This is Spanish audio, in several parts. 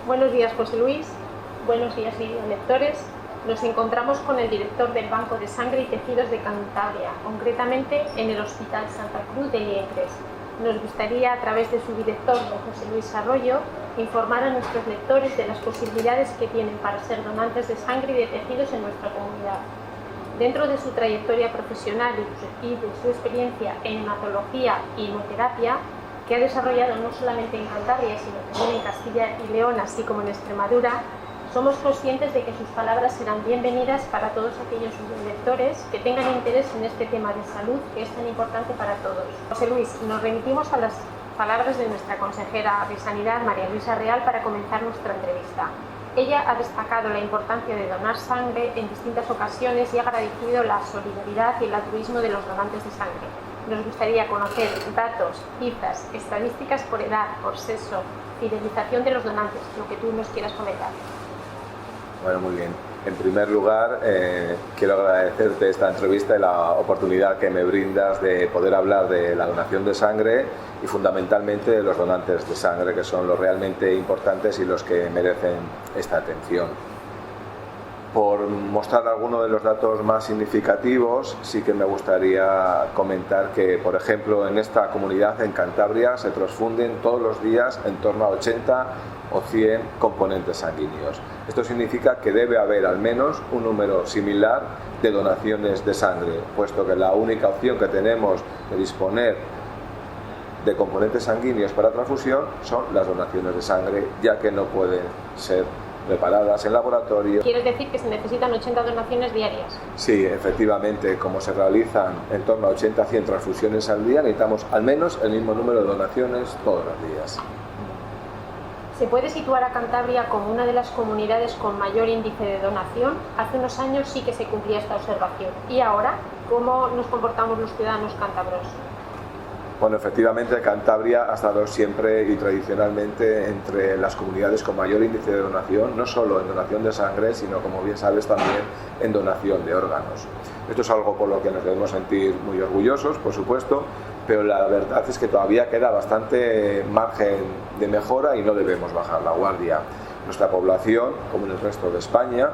Buenos días, José Luis. Buenos días, lectores. Nos encontramos con el director del Banco de Sangre y Tejidos de Cantabria, concretamente en el Hospital Santa Cruz de Liendres. Nos gustaría, a través de su director, José Luis Arroyo, informar a nuestros lectores de las posibilidades que tienen para ser donantes de sangre y de tejidos en nuestra comunidad. Dentro de su trayectoria profesional y de su experiencia en hematología y hemoterapia, que ha desarrollado no solamente en Cantabria, sino también en Castilla y León, así como en Extremadura, somos conscientes de que sus palabras serán bienvenidas para todos aquellos lectores que tengan interés en este tema de salud que es tan importante para todos. José Luis, nos remitimos a las palabras de nuestra consejera de Sanidad, María Luisa Real, para comenzar nuestra entrevista. Ella ha destacado la importancia de donar sangre en distintas ocasiones y ha agradecido la solidaridad y el altruismo de los donantes de sangre. Nos gustaría conocer datos, cifras, estadísticas por edad, por sexo, fidelización de los donantes, lo que tú nos quieras comentar. Bueno, muy bien. En primer lugar, quiero agradecerte esta entrevista y la oportunidad que me brindas de poder hablar de la donación de sangre y fundamentalmente de los donantes de sangre, que son los realmente importantes y los que merecen esta atención. Por mostrar algunos de los datos más significativos, sí que me gustaría comentar que, por ejemplo, en esta comunidad, en Cantabria, se transfunden todos los días en torno a 80 o 100 componentes sanguíneos. Esto significa que debe haber al menos un número similar de donaciones de sangre, puesto que la única opción que tenemos de disponer de componentes sanguíneos para transfusión son las donaciones de sangre, ya que no pueden ser preparadas en laboratorio. ¿Quieres decir que se necesitan 80 donaciones diarias? Sí, efectivamente, como se realizan en torno a 80 a 100 transfusiones al día, necesitamos al menos el mismo número de donaciones todos los días. ¿Se puede situar a Cantabria como una de las comunidades con mayor índice de donación? Hace unos años sí que se cumplía esta observación. ¿Y ahora cómo nos comportamos los ciudadanos cántabros? Bueno, efectivamente, Cantabria ha estado siempre y tradicionalmente entre las comunidades con mayor índice de donación, no solo en donación de sangre, sino, como bien sabes, también en donación de órganos. Esto es algo por lo que nos debemos sentir muy orgullosos, por supuesto, pero la verdad es que todavía queda bastante margen de mejora y no debemos bajar la guardia. Nuestra población, como en el resto de España,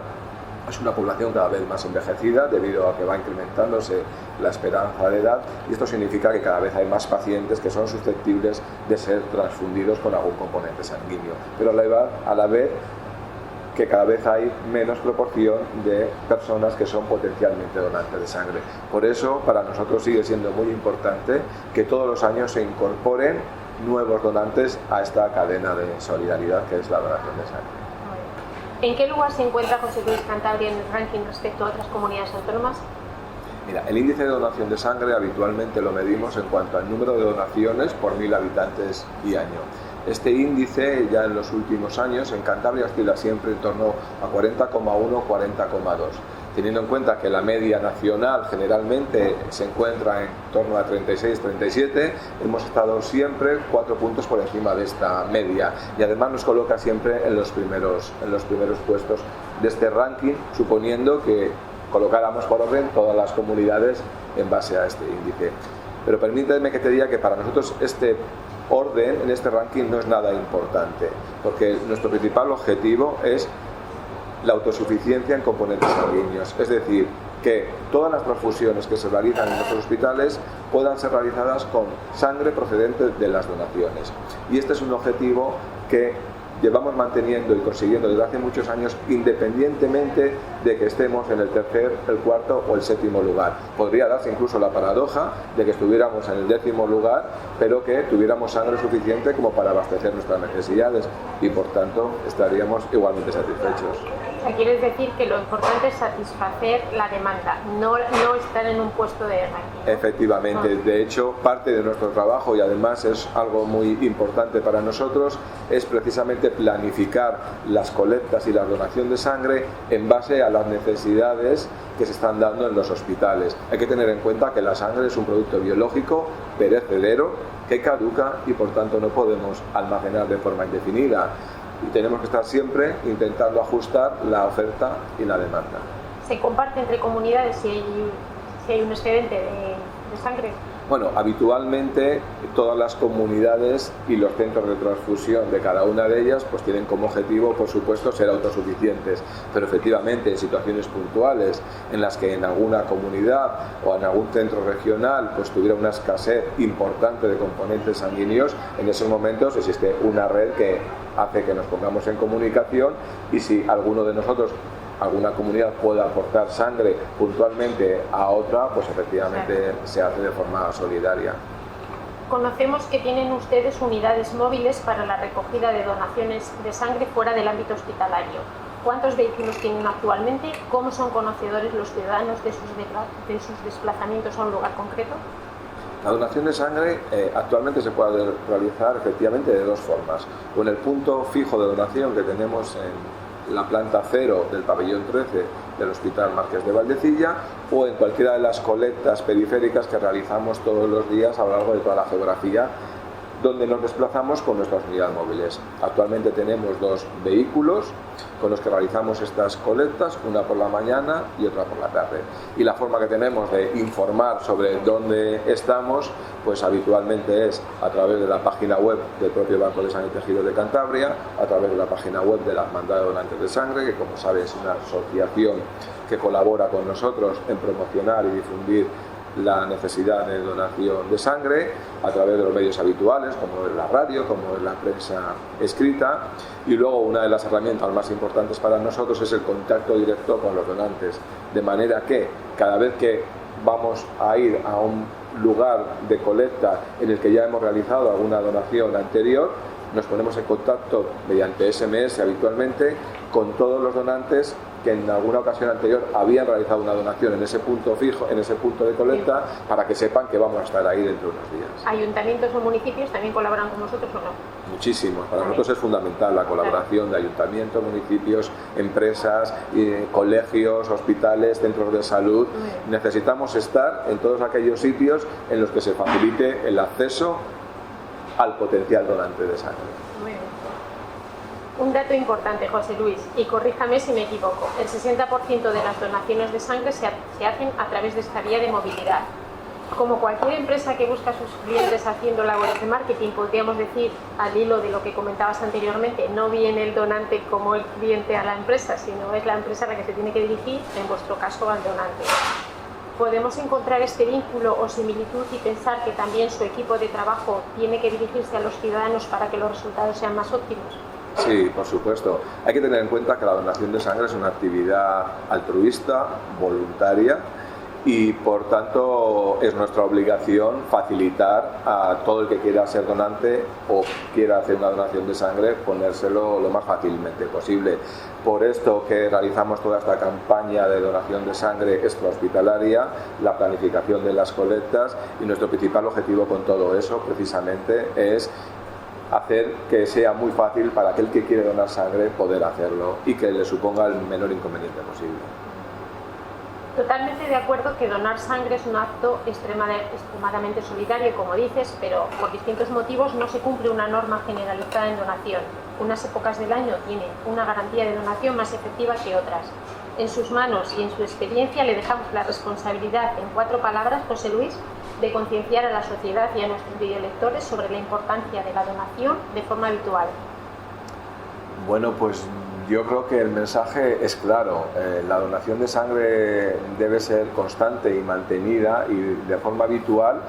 es una población cada vez más envejecida debido a que va incrementándose la esperanza de edad, y esto significa que cada vez hay más pacientes que son susceptibles de ser transfundidos con algún componente sanguíneo, pero a la vez que cada vez hay menos proporción de personas que son potencialmente donantes de sangre. Por eso, para nosotros sigue siendo muy importante que todos los años se incorporen nuevos donantes a esta cadena de solidaridad que es la donación de sangre. ¿En qué lugar se encuentra José Luis Cantabria en el ranking respecto a otras comunidades autónomas? Mira, el índice de donación de sangre habitualmente lo medimos en cuanto al número de donaciones por 1000 habitantes y año. Este índice ya en los últimos años en Cantabria oscila siempre en torno a 40,1, 40,2. Teniendo en cuenta que la media nacional generalmente se encuentra en torno a 36-37, hemos estado siempre 4 puntos por encima de esta media y además nos coloca siempre en los primeros puestos de este ranking, suponiendo que colocáramos por orden todas las comunidades en base a este índice. Pero permíteme que te diga que para nosotros este orden en este ranking no es nada importante, porque nuestro principal objetivo es la autosuficiencia en componentes sanguíneos, es decir, que todas las transfusiones que se realizan en nuestros hospitales puedan ser realizadas con sangre procedente de las donaciones. Y este es un objetivo que llevamos manteniendo y consiguiendo desde hace muchos años, independientemente de que estemos en el tercer, el cuarto o el séptimo lugar. Podría darse incluso la paradoja de que estuviéramos en el 10º lugar, pero que tuviéramos sangre suficiente como para abastecer nuestras necesidades y por tanto estaríamos igualmente satisfechos. O sea, quieres decir que lo importante es satisfacer la demanda, no estar en un puesto de ranking. Efectivamente, de hecho, parte de nuestro trabajo, y además es algo muy importante para nosotros, es precisamente planificar las colectas y la donación de sangre en base a las necesidades que se están dando en los hospitales. Hay que tener en cuenta que la sangre es un producto biológico perecedero que caduca y por tanto no podemos almacenar de forma indefinida. Y tenemos que estar siempre intentando ajustar la oferta y la demanda. ¿Se comparte entre comunidades si hay un excedente de sangre? Bueno, habitualmente todas las comunidades y los centros de transfusión de cada una de ellas pues tienen como objetivo, por supuesto, ser autosuficientes, pero efectivamente en situaciones puntuales en las que en alguna comunidad o en algún centro regional pues tuviera una escasez importante de componentes sanguíneos, en esos momentos existe una red que hace que nos pongamos en comunicación, y si alguno de nosotros, alguna comunidad, puede aportar sangre puntualmente a otra, pues efectivamente se hace de forma solidaria. Conocemos que tienen ustedes unidades móviles para la recogida de donaciones de sangre fuera del ámbito hospitalario. ¿Cuántos vehículos tienen actualmente? ¿Cómo son conocedores los ciudadanos de sus desplazamientos a un lugar concreto? La donación de sangre actualmente se puede realizar efectivamente de dos formas: o en el punto fijo de donación que tenemos en la planta 0 del pabellón 13 del Hospital Marqués de Valdecilla, o en cualquiera de las colectas periféricas que realizamos todos los días a lo largo de toda la geografía, donde nos desplazamos con nuestras unidades móviles. Actualmente tenemos dos vehículos con los que realizamos estas colectas, una por la mañana y otra por la tarde. Y la forma que tenemos de informar sobre dónde estamos, pues habitualmente es a través de la página web del propio Banco de Sangre y Tejidos de Cantabria, a través de la página web de la Hermandad de Donantes de Sangre, que como sabes es una asociación que colabora con nosotros en promocionar y difundir la necesidad de donación de sangre, a través de los medios habituales como es la radio, como es la prensa escrita, y luego una de las herramientas más importantes para nosotros es el contacto directo con los donantes, de manera que cada vez que vamos a ir a un lugar de colecta en el que ya hemos realizado alguna donación anterior, nos ponemos en contacto mediante SMS habitualmente con todos los donantes que en alguna ocasión anterior habían realizado una donación en ese punto fijo, en ese punto de colecta, para que sepan que vamos a estar ahí dentro de unos días. ¿Ayuntamientos o municipios también colaboran con vosotros o no? Muchísimos. Para nosotros es fundamental la colaboración de ayuntamientos, municipios, empresas, colegios, hospitales, centros de salud. Necesitamos estar en todos aquellos sitios en los que se facilite el acceso al potencial donante de sangre. Muy bien. Un dato importante, José Luis, y corríjame si me equivoco: el 60% de las donaciones de sangre se hacen a través de esta vía de movilidad. Como cualquier empresa que busca a sus clientes haciendo labores de marketing, podríamos decir, al hilo de lo que comentabas anteriormente, no viene el donante como el cliente a la empresa, sino es la empresa a la que se tiene que dirigir, en vuestro caso al donante. ¿Podemos encontrar este vínculo o similitud y pensar que también su equipo de trabajo tiene que dirigirse a los ciudadanos para que los resultados sean más óptimos? Sí, por supuesto. Hay que tener en cuenta que la donación de sangre es una actividad altruista, voluntaria, y por tanto es nuestra obligación facilitar a todo el que quiera ser donante o quiera hacer una donación de sangre, ponérselo lo más fácilmente posible. Por esto que realizamos toda esta campaña de donación de sangre extrahospitalaria, la planificación de las colectas, y nuestro principal objetivo con todo eso precisamente es hacer que sea muy fácil para aquel que quiere donar sangre poder hacerlo y que le suponga el menor inconveniente posible. Totalmente de acuerdo que donar sangre es un acto extremadamente solidario, como dices, pero por distintos motivos no se cumple una norma generalizada en donación. Unas épocas del año tienen una garantía de donación más efectiva que otras. En sus manos y en su experiencia le dejamos la responsabilidad, en 4 palabras, José Luis, de concienciar a la sociedad y a nuestros videolectores sobre la importancia de la donación de forma habitual. Bueno, pues yo creo que el mensaje es claro. La donación de sangre debe ser constante y mantenida y de forma habitual,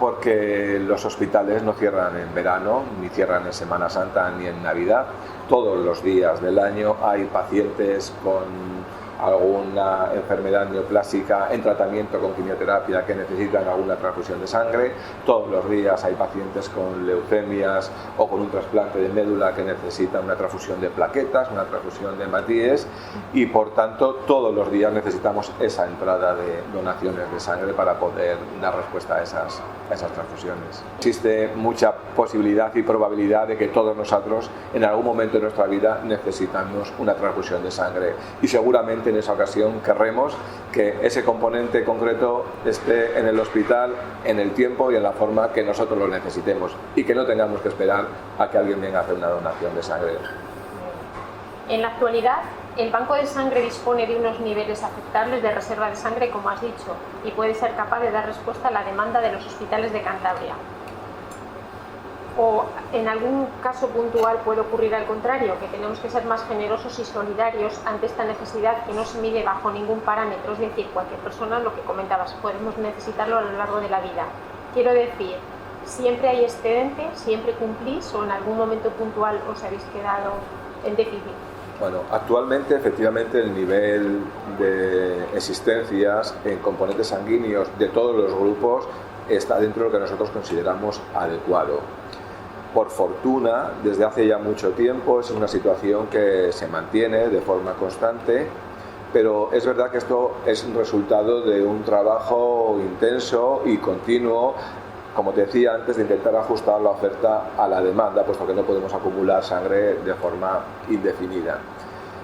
porque los hospitales no cierran en verano, ni cierran en Semana Santa, ni en Navidad. Todos los días del año hay pacientes con alguna enfermedad neoplásica en tratamiento con quimioterapia que necesitan alguna transfusión de sangre. Todos los días hay pacientes con leucemias o con un trasplante de médula que necesitan una transfusión de plaquetas, una transfusión de hematíes, y por tanto todos los días necesitamos esa entrada de donaciones de sangre para poder dar respuesta a esas transfusiones. Existe mucha posibilidad y probabilidad de que todos nosotros en algún momento de nuestra vida necesitamos una transfusión de sangre, y seguramente en esa ocasión querremos que ese componente concreto esté en el hospital en el tiempo y en la forma que nosotros lo necesitemos, y que no tengamos que esperar a que alguien venga a hacer una donación de sangre. En la actualidad, El banco de sangre dispone de unos niveles aceptables de reserva de sangre, como has dicho, y puede ser capaz de dar respuesta a la demanda de los hospitales de Cantabria. O en algún caso puntual puede ocurrir al contrario, que tenemos que ser más generosos y solidarios ante esta necesidad que no se mide bajo ningún parámetro. Es decir, cualquier persona, lo que comentabas, podemos necesitarlo a lo largo de la vida. Quiero decir, siempre hay excedente, siempre cumplís, o en algún momento puntual os habéis quedado en déficit. Bueno, actualmente efectivamente el nivel de existencias en componentes sanguíneos de todos los grupos está dentro de lo que nosotros consideramos adecuado. Por fortuna, desde hace ya mucho tiempo es una situación que se mantiene de forma constante, pero es verdad que esto es un resultado de un trabajo intenso y continuo, como te decía antes, de intentar ajustar la oferta a la demanda, puesto que no podemos acumular sangre de forma indefinida.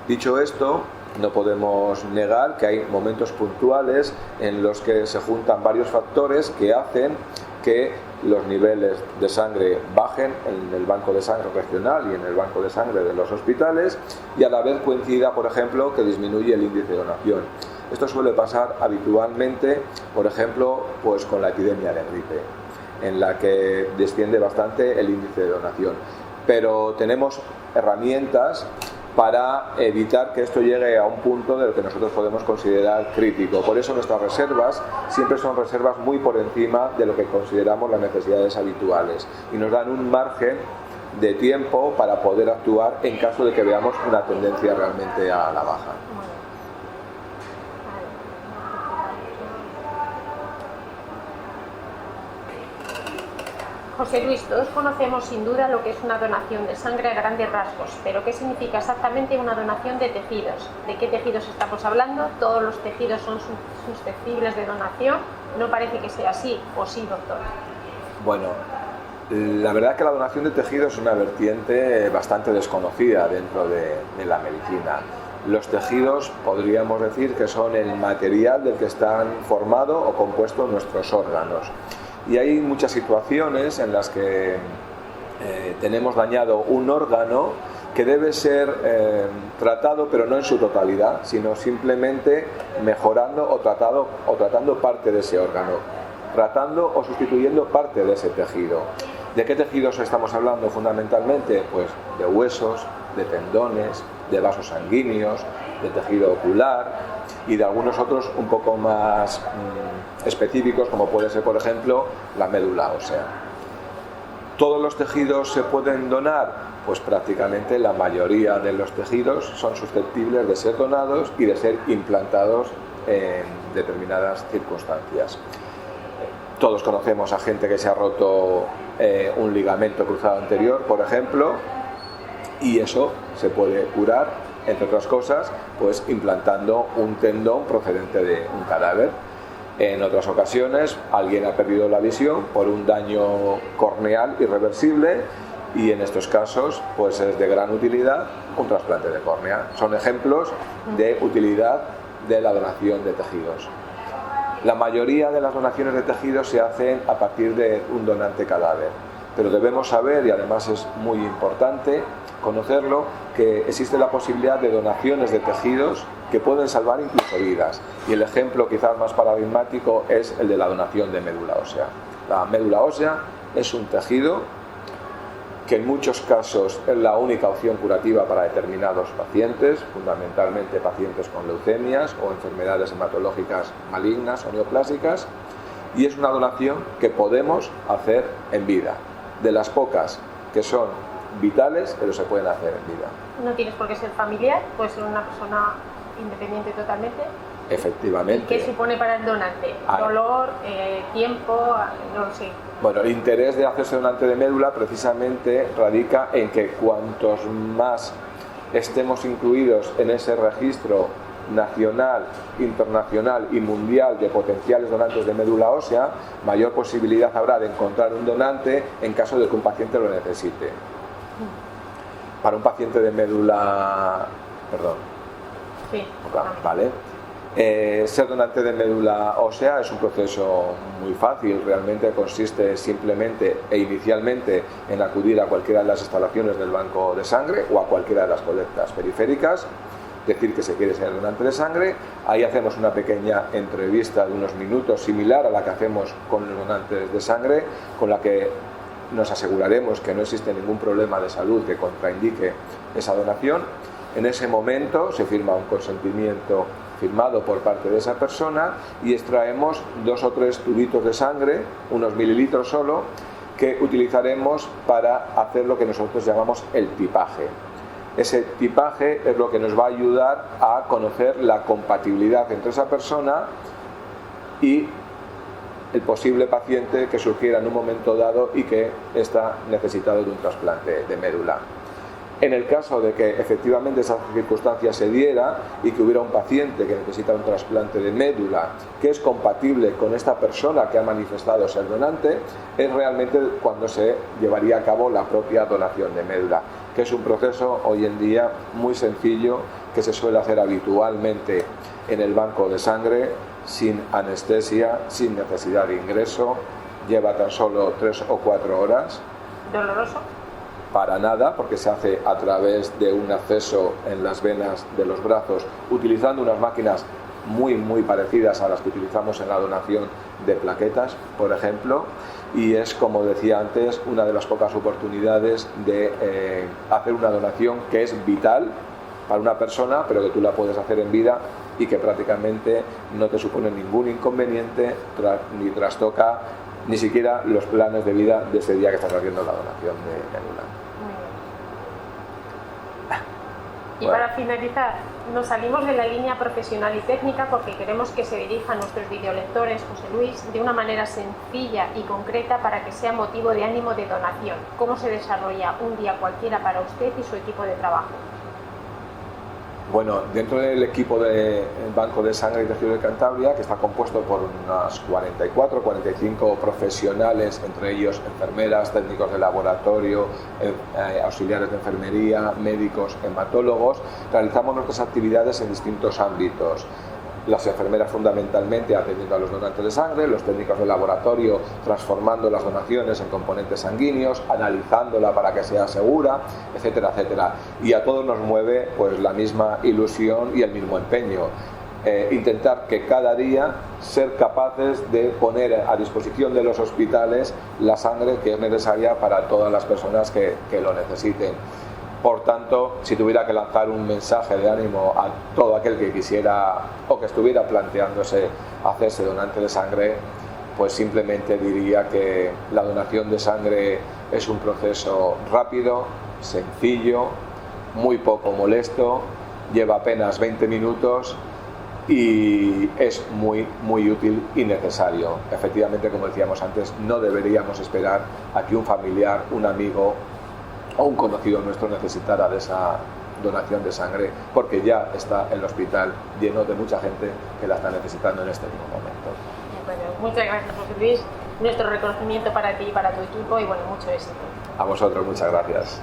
Dicho esto, no podemos negar que hay momentos puntuales en los que se juntan varios factores que hacen que los niveles de sangre bajen en el banco de sangre regional y en el banco de sangre de los hospitales, y a la vez coincida, por ejemplo, que disminuye el índice de donación. Esto suele pasar habitualmente, por ejemplo, pues con la epidemia de gripe, en la que desciende bastante el índice de donación. Pero tenemos herramientas para evitar que esto llegue a un punto del que nosotros podemos considerar crítico. Por eso nuestras reservas siempre son reservas muy por encima de lo que consideramos las necesidades habituales y nos dan un margen de tiempo para poder actuar en caso de que veamos una tendencia realmente a la baja. José Luis, todos conocemos sin duda lo que es una donación de sangre a grandes rasgos, pero ¿qué significa exactamente una donación de tejidos? ¿De qué tejidos estamos hablando? ¿Todos los tejidos son susceptibles de donación? No parece que sea así, ¿o sí, doctor? Bueno, la verdad es que la donación de tejidos es una vertiente bastante desconocida dentro de la medicina. Los tejidos podríamos decir que son el material del que están formados o compuestos nuestros órganos. Y hay muchas situaciones en las que tenemos dañado un órgano que debe ser tratado, pero no en su totalidad, sino simplemente mejorando o tratando parte de ese órgano, tratando o sustituyendo parte de ese tejido. ¿De qué tejidos estamos hablando fundamentalmente? Pues de huesos, de tendones, de vasos sanguíneos, de tejido ocular y de algunos otros un poco más específicos, como puede ser, por ejemplo, la médula ósea. ¿Todos los tejidos se pueden donar? Pues prácticamente la mayoría de los tejidos son susceptibles de ser donados y de ser implantados en determinadas circunstancias. Todos conocemos a gente que se ha roto un ligamento cruzado anterior, por ejemplo, y eso se puede curar, entre otras cosas, pues implantando un tendón procedente de un cadáver. En otras ocasiones alguien ha perdido la visión por un daño corneal irreversible y en estos casos pues es de gran utilidad un trasplante de córnea. Son ejemplos de utilidad de la donación de tejidos. La mayoría de las donaciones de tejidos se hacen a partir de un donante cadáver, pero debemos saber, y además es muy importante conocerlo, que existe la posibilidad de donaciones de tejidos que pueden salvar incluso vidas, y el ejemplo quizás más paradigmático es el de la donación de médula ósea. La médula ósea es un tejido que en muchos casos es la única opción curativa para determinados pacientes, fundamentalmente pacientes con leucemias o enfermedades hematológicas malignas o neoplásicas, y es una donación que podemos hacer en vida, de las pocas que son vitales, pero se pueden hacer en vida. No tienes por qué ser familiar, puedes ser una persona independiente totalmente. Efectivamente. ¿Y qué supone para el donante? ¿Dolor, tiempo? No lo sé. Bueno, el interés de hacerse donante de médula precisamente radica en que cuantos más estemos incluidos en ese registro nacional, internacional y mundial de potenciales donantes de médula ósea, mayor posibilidad habrá de encontrar un donante en caso de que un paciente lo necesite. Para un paciente de médula... Perdón. Sí. Vale. Ser donante de médula ósea es un proceso muy fácil, realmente consiste simplemente e inicialmente en acudir a cualquiera de las instalaciones del banco de sangre o a cualquiera de las colectas periféricas, decir que se quiere ser donante de sangre. Ahí hacemos una pequeña entrevista de unos minutos similar a la que hacemos con los donantes de sangre, con la que nos aseguraremos que no existe ningún problema de salud que contraindique esa donación. En ese momento se firma un consentimiento firmado por parte de esa persona y extraemos 2 o 3 tubitos de sangre, unos mililitros solo, que utilizaremos para hacer lo que nosotros llamamos el tipaje. Ese tipaje es lo que nos va a ayudar a conocer la compatibilidad entre esa persona y el posible paciente que surgiera en un momento dado y que está necesitado de un trasplante de médula. En el caso de que efectivamente esa circunstancia se diera y que hubiera un paciente que necesita un trasplante de médula que es compatible con esta persona que ha manifestado ser donante, es realmente cuando se llevaría a cabo la propia donación de médula, que es un proceso hoy en día muy sencillo que se suele hacer habitualmente en el banco de sangre, sin anestesia, sin necesidad de ingreso, lleva tan solo 3 o 4 horas. ¿Doloroso? Para nada, porque se hace a través de un acceso en las venas de los brazos, utilizando unas máquinas muy parecidas a las que utilizamos en la donación de plaquetas, por ejemplo, y es, como decía antes, una de las pocas oportunidades de hacer una donación que es vital para una persona, pero que tú la puedes hacer en vida y que prácticamente no te supone ningún inconveniente ni trastoca ni siquiera los planes de vida de ese día que estás haciendo la donación de médula. Y bueno, para finalizar, nos salimos de la línea profesional y técnica porque queremos que se dirijan nuestros videolectores, José Luis, de una manera sencilla y concreta para que sea motivo de ánimo de donación. ¿Cómo se desarrolla un día cualquiera para usted y su equipo de trabajo? Bueno, dentro del equipo del Banco de Sangre y Tejido de Cantabria, que está compuesto por unas 44 o 45 profesionales, entre ellos enfermeras, técnicos de laboratorio, auxiliares de enfermería, médicos, hematólogos, realizamos nuestras actividades en distintos ámbitos. Las enfermeras fundamentalmente atendiendo a los donantes de sangre, los técnicos de laboratorio transformando las donaciones en componentes sanguíneos, analizándola para que sea segura, etcétera, etcétera. Y a todos nos mueve pues la misma ilusión y el mismo empeño. Intentar que cada día ser capaces de poner a disposición de los hospitales la sangre que es necesaria para todas las personas que lo necesiten. Por tanto, si tuviera que lanzar un mensaje de ánimo a todo aquel que quisiera o que estuviera planteándose hacerse donante de sangre, pues simplemente diría que la donación de sangre es un proceso rápido, sencillo, muy poco molesto, lleva apenas 20 minutos y es muy útil y necesario. Efectivamente, como decíamos antes, no deberíamos esperar a que un familiar, un amigo o un conocido nuestro necesitara de esa donación de sangre, porque ya está el hospital lleno de mucha gente que la está necesitando en este mismo momento. Bueno, muchas gracias, José Luis. Nuestro reconocimiento para ti y para tu equipo y bueno, mucho éxito. A vosotros, muchas gracias.